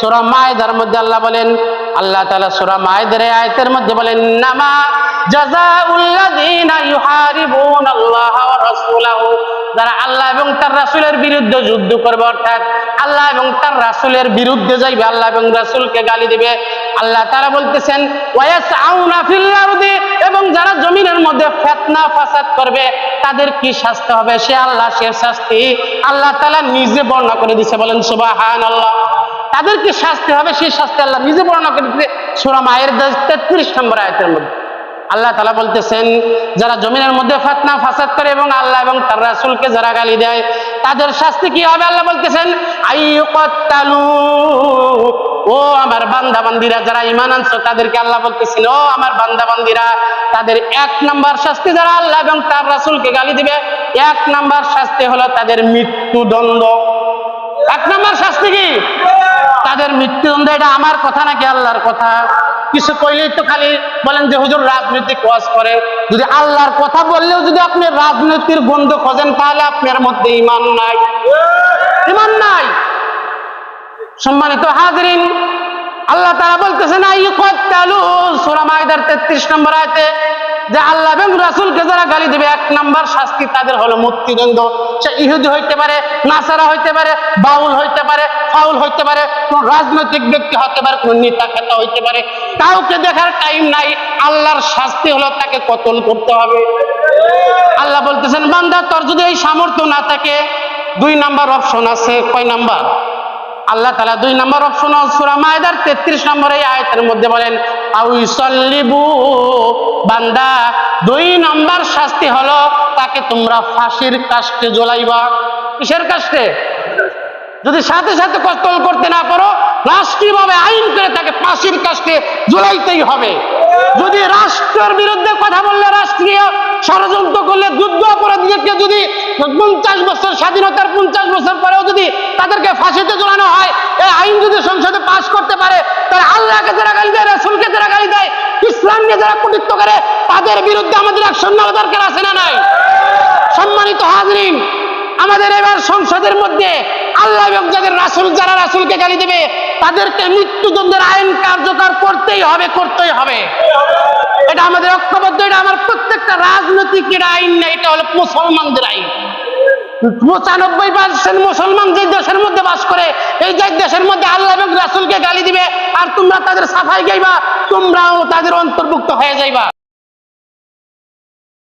সূরা মায়েদার মধ্যে আল্লাহ বলেন, আল্লাহ তাআলা সূরা মায়েদার আয়াতের মধ্যে বলেন, নামা জাযাউল্লাযীনা ইউহারিবুনাল্লাহা ওয়া রাসূলাহু, যারা আল্লাহ এবং তার রাসূলের বিরুদ্ধে যুদ্ধ করবে, অর্থাৎ আল্লাহ এবং তার রাসূলের বিরুদ্ধে যাইবে, আল্লাহ এবং রাসূলকে গালি দিবে, আল্লাহ তাআলা বলতেছেন ওয়ায়াসআউনা ফিল আরদি, এবং যারা জমিনের মধ্যে ফিতনা ফাসাদ করবে তাদের কি শাস্তি হবে, সে আল্লাহ সে শাস্তি আল্লাহ তাআলা নিজে বর্ণনা করে দিয়েছে। বলেন সুবহানাল্লাহ। তাদের কি শাস্তি হবে সেই শাস্তি আল্লাহ নিজে বর্ণনা করে দিয়েছে সূরা মায়েদার 33 নম্বর আয়াতের মধ্যে। আল্লাহ তাআলা বলতেছেন, যারা জমিনের মধ্যে ফিতনা ফাসাদ করে এবং আল্লাহ এবং তার রাসূলকে যারা গালি দেয় তাদের শাস্তি কি হবে। আল্লাহ বলতেছেন আইয়ুকাত্তালু, ও আমার বান্দা বান্দীরা যারা ঈমান আনছো তাদেরকে আল্লাহ বলতেছেন, ও আমার বান্দা বান্দীরা, তাদের 1 নাম্বার শাস্তি, যারা আল্লাহ এবং তার রাসূলকে গালি দিবে 1 নাম্বার শাস্তি হলো তাদের মৃত্যুদণ্ড। 1 নাম্বার শাস্তি কি? তাদের মৃত্যুদণ্ড। এটা আমার কথা নাকি আল্লাহর কথা? কিছু কইলেই তো খালি বলেন যে হুজুর রাজনৈতিক ওয়াজ করে। যদি আল্লাহর কথা বললেও যদি আপনি রাজনীতির গন্ধ খোঁজেন তাহলে আপনার মধ্যে ঈমান নাই, ঈমান নাই। সম্মানিত হাজিরিন, আল্লাহ তাআলা বলতেছেন আইয়ুকাত্তালু, সূরা মায়েদার 33 নম্বর আয়াতে, যে আল্লাহ এবং রাসূলকে যারা গালি দিবে 1 নাম্বার শাস্তি তাদের হলো মৃত্যুদণ্ড। সে ইহুদি হইতে পারে, নাসারা হইতে পারে, বাউল হইতে পারে, ফাউল হইতে পারে, কোন রাজনৈতিক ব্যক্তি হতে পারে, কোন নেতা খেতা হইতে পারে, কাউকে দেখার টাইম নাই। আল্লাহর শাস্তি হলো তাকে কতল করতে হবে। আল্লাহ বলতেছেন বান্দা তোর যদি এই সামর্থ্য না থাকে 2 নাম্বার অপশন আছে। কয় নাম্বার? আল্লাহ তাআলা 2 নাম্বার অপশন সূরা মায়েদার 33 নম্বর এই আয়াতের মধ্যে বলেন আউইসাল্লিবু, বান্দা 2 নাম্বার শাস্তি হলো তাকে তোমরা ফাঁসির কাস্টে ঝোলাইবা। কিসের কাস্টে? যদি সাথে সাথে কতল করতে না পারো, রাষ্ট্রীয়ভাবে আইন করে তাকে ফাঁসির কাস্টে ঝোলাইতেই হবে। যদি রাষ্ট্রের বিরুদ্ধে কথা বললে, রাষ্ট্রীয় ষড়যন্ত্র করলে, যুদ্ধ অপরাধীদেরকে যদি 50 বছর স্বাধীনতার 50 বছর পরেও যদি তাদেরকে ফাঁসিতে ঝোলানো হয়, এই আইন যদি সংসদে পাস করতে পারে, তাহলে আল্লাহকে যারা গালি দেয়, রাসূলকে যারা গালি দেয়, ইসলামকে যারা কটূক্তি করে, তাদের বিরুদ্ধে আমাদের অ্যাকশন নেওয়া দরকার আছে না নাই? সম্মানিত হাজিরিন, আমাদের এবার সংসদের মধ্যে আল্লাহ এবং যাদের রাসূল, যারা রাসূলকে গালি দেবে তাদেরকে মৃত্যুদণ্ডের আইন কার্যকর করতেই হবে, করতেই হবে। এটা আমাদের ঐক্যবদ্ধ, এটা আমার প্রত্যেকটা রাজনৈতিক আইন না, এটা হলো মুসলমানদের আইন। 95% মুসলমান যে দেশের মধ্যে বাস করে, এই যে দেশের মধ্যে আল্লাহ এবং রাসূলকে গালি দিবে আর তোমরা তাদের সাফাই গাইবা, তোমরাও তাদের অন্তর্ভুক্ত হয়ে যাইবা।